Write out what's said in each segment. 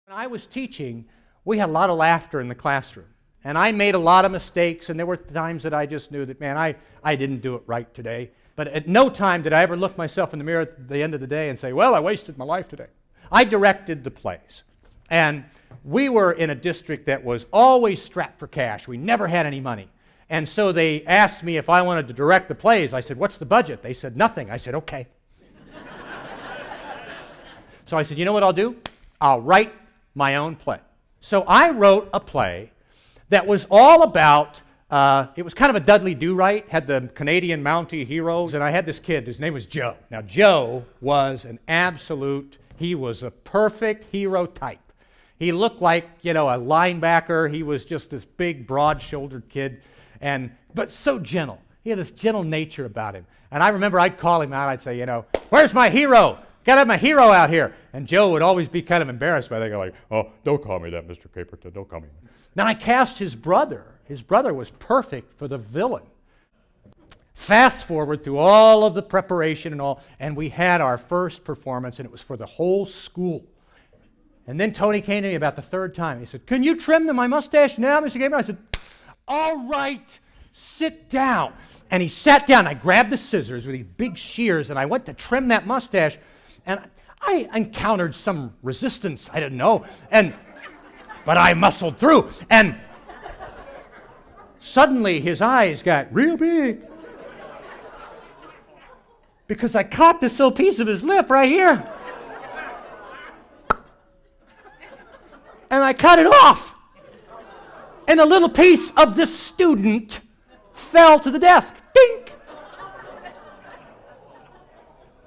When I was teaching, we had a lot of laughter in the classroom. And I made a lot of mistakes, and there were times that I just knew that, man, I didn't do it right today. But at no time did I ever look myself in the mirror at the end of the day and say, well, I wasted my life today. I directed the plays. And we were in a district that was always strapped for cash. We never had any money. And so they asked me if I wanted to direct the plays. I said, what's the budget? They said, nothing. I said, okay. So I said, you know what I'll do? I'll write my own play. So I wrote a play that was all about, it was kind of a Dudley Do-Right, had the Canadian Mountie heroes, and I had this kid, his name was Joe. Now Joe was an absolute, he was a perfect hero type. He looked like, a linebacker. He was just this big, broad-shouldered kid, but so gentle. He had this gentle nature about him. And I remember I'd call him out, I'd say, where's my hero? Gotta have my hero out here. And Joe would always be kind of embarrassed by that. Like, oh, don't call me that, Mr. Caperton. Don't call me that. Then I cast his brother. His brother was perfect for the villain. Fast forward through all of the preparation and all, and we had our first performance, and it was for the whole school. And then Tony came to me about the third time. He said, can you trim my mustache now, Mr. Caperton? I said, all right, sit down. And he sat down. I grabbed the scissors with these big shears, and I went to trim that mustache. And I encountered some resistance, I didn't know, but I muscled through. And suddenly his eyes got real big because I caught this little piece of his lip right here. And I cut it off. And a little piece of this student fell to the desk. Dink!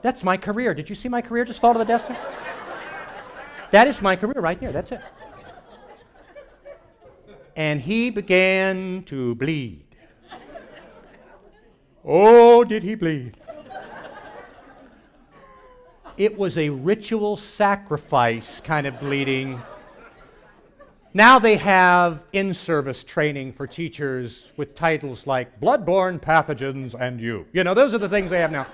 That's my career. Did you see my career just fall to the desk? That is my career right there. That's it. And he began to bleed. Oh, did he bleed? It was a ritual sacrifice kind of bleeding. Now they have in-service training for teachers with titles like Bloodborne Pathogens and You. Those are the things they have now.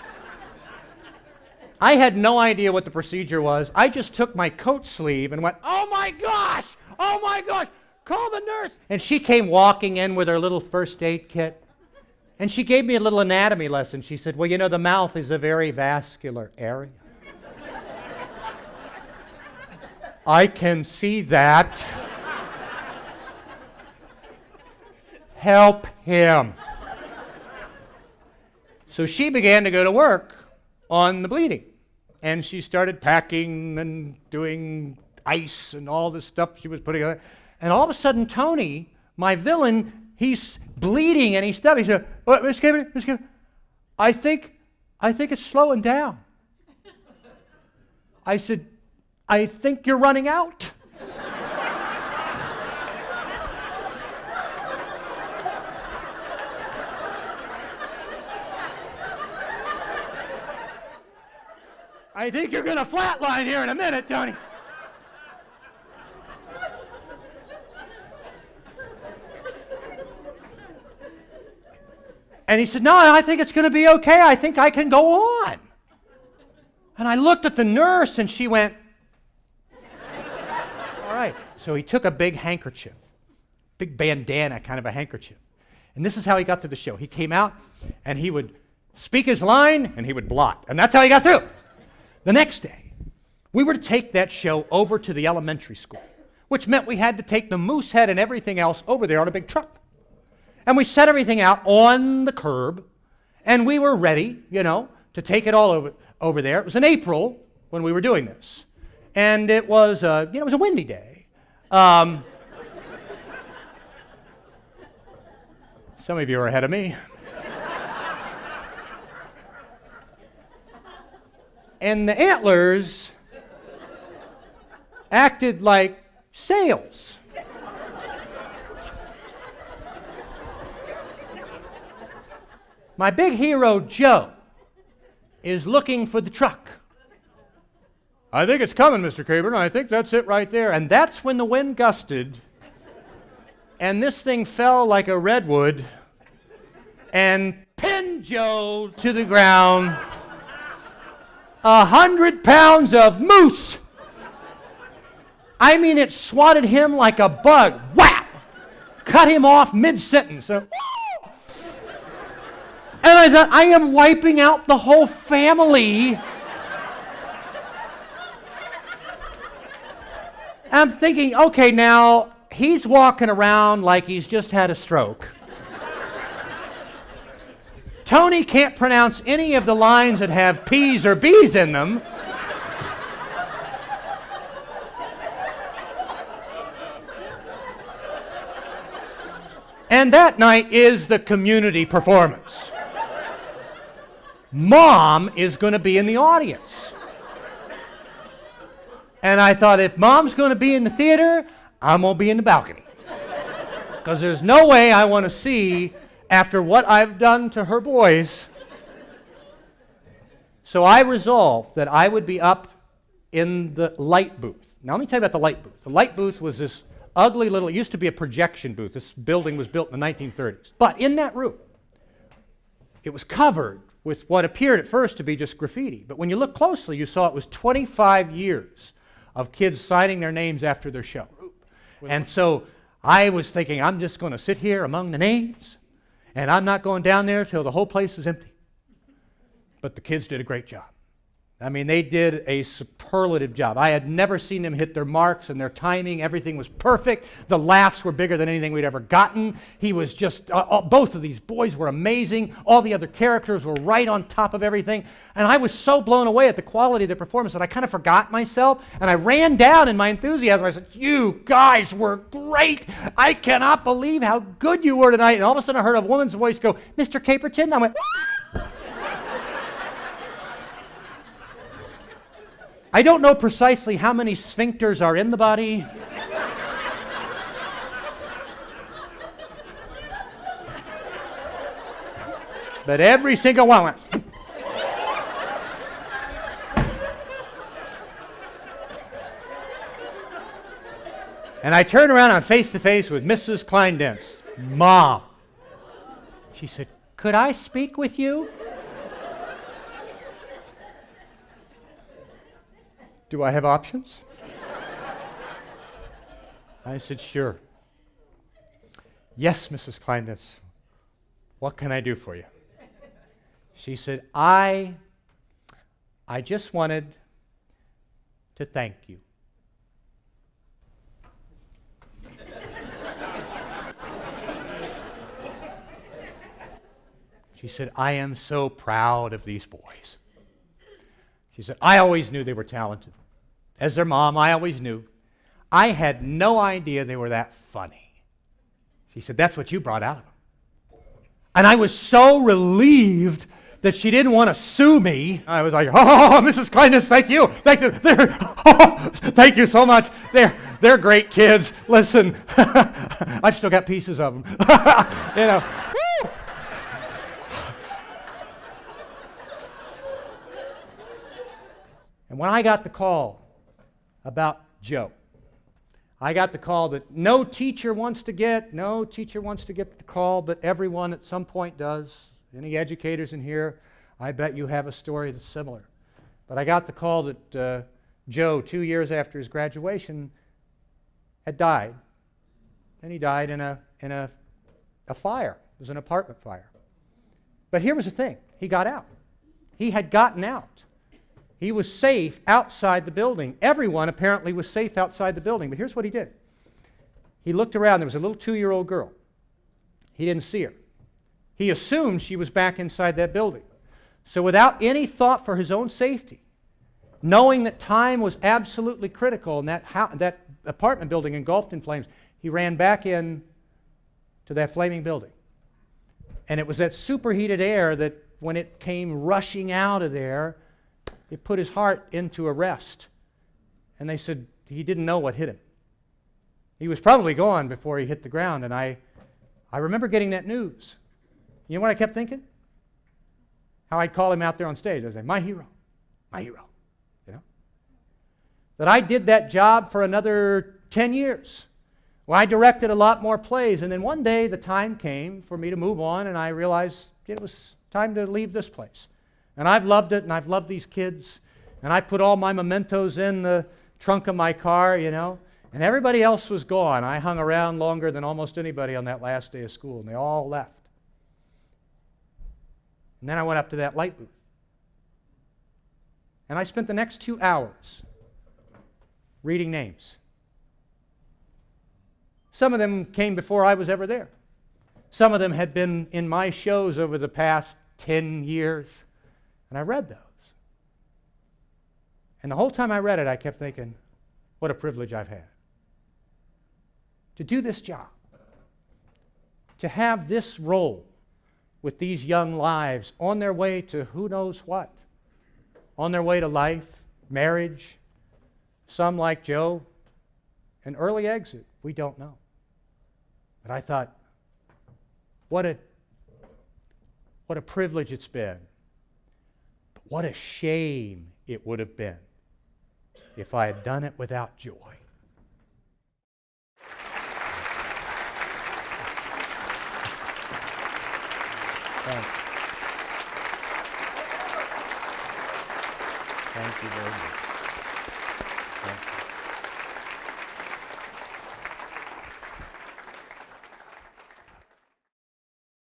I had no idea what the procedure was. I just took my coat sleeve and went, oh my gosh, call the nurse. And she came walking in with her little first aid kit. And she gave me a little anatomy lesson. She said, well, the mouth is a very vascular area. I can see that. Help him. So she began to go to work on the bleeding. And she started packing and doing ice and all this stuff she was putting on. And all of a sudden, Tony, my villain, he's bleeding and he's stubbing. He said, what, Miss Caperton, I think it's slowing down. I said, I think you're running out. I think you're going to flatline here in a minute, Tony. And he said, no, I think it's going to be okay. I think I can go on. And I looked at the nurse, and she went, all right. So he took a big handkerchief, big bandana kind of a handkerchief. And this is how he got to the show. He came out, and he would speak his line, and he would blot. And that's how he got through. The next day, we were to take that show over to the elementary school, which meant we had to take the moose head and everything else over there on a big truck. And we set everything out on the curb, and we were ready, to take it all over there. It was in April when we were doing this. And it was, it was a windy day. Some of you are ahead of me. And the antlers acted like sails. My big hero, Joe, is looking for the truck. I think it's coming, Mr. Caperton. I think that's it right there. And that's when the wind gusted, and this thing fell like a redwood and pinned Joe to the ground. 100 pounds of moose I mean, it swatted him like a bug. Whap! Cut him off mid-sentence. And I thought, I am wiping out the whole family. I'm thinking, okay, now he's walking around like he's just had a stroke. Tony can't pronounce any of the lines that have P's or B's in them. And that night is the community performance. Mom is going to be in the audience. And I thought, if Mom's going to be in the theater, I'm going to be in the balcony. Because there's no way I want to see, after what I've done to her boys. So I resolved that I would be up in the light booth. Now let me tell you about the light booth. The light booth was this ugly little, it used to be a projection booth. This building was built in the 1930s. But in that room, it was covered with what appeared at first to be just graffiti. But when you look closely, you saw it was 25 years of kids signing their names after their show. And so I was thinking, I'm just going to sit here among the names, and I'm not going down there till the whole place is empty. But the kids did a great job. I mean, they did a superlative job. I had never seen them hit their marks, and their timing, everything was perfect. The laughs were bigger than anything we'd ever gotten. He was just, both of these boys were amazing. All the other characters were right on top of everything. And I was so blown away at the quality of the performance that I kind of forgot myself, and I ran down in my enthusiasm. I said, you guys were great. I cannot believe how good you were tonight. And all of a sudden I heard a woman's voice go, Mr. Caperton? And I went, I don't know precisely how many sphincters are in the body. But every single one went. And I turned around, I'm face to face with Mrs. Kleindentz. Mom. She said, could I speak with you? Do I have options? I said, sure. Yes, Mrs. Kleindentz. What can I do for you? She said, I just wanted to thank you. She said, I am so proud of these boys. She said, I always knew they were talented. As their mom, I always knew. I had no idea they were that funny. She said, that's what you brought out of them. And I was so relieved that she didn't want to sue me. I was like, oh, Mrs. Kleindentz, thank you. Thank you so much. They're great kids. Listen, I've still got pieces of them. You know. And when I got the call about Joe, I got the call that no teacher wants to get the call, but everyone at some point does. Any educators in here, I bet you have a story that's similar. But I got the call that Joe, 2 years after his graduation, had died. And he died in a fire. It was an apartment fire. But here was the thing. He got out. He had gotten out. He was safe outside the building. Everyone apparently was safe outside the building. But here's what he did. He looked around. There was a little 2-year-old girl. He didn't see her. He assumed she was back inside that building. So without any thought for his own safety, knowing that time was absolutely critical and that apartment building engulfed in flames, he ran back in to that flaming building. And it was that superheated air that when it came rushing out of there, it put his heart into arrest. And they said he didn't know what hit him. He was probably gone before he hit the ground. And I remember getting that news. You know what I kept thinking? How I'd call him out there on stage. I'd say, my hero, you know? That I did that job for another 10 years. Well, I directed a lot more plays. And then one day the time came for me to move on, and I realized it was time to leave this place. And I've loved it, and I've loved these kids. And I put all my mementos in the trunk of my car, you know. And everybody else was gone. I hung around longer than almost anybody on that last day of school, and they all left. And then I went up to that light booth. And I spent the next 2 hours reading names. Some of them came before I was ever there. Some of them had been in my shows over the past 10 years, and I read those. And the whole time I read it, I kept thinking, what a privilege I've had. To do this job, to have this role with these young lives on their way to who knows what, on their way to life, marriage, some like Joe, an early exit, we don't know. But I thought, what a privilege it's been. But what a shame it would have been if I had done it without joy. Thank you very much.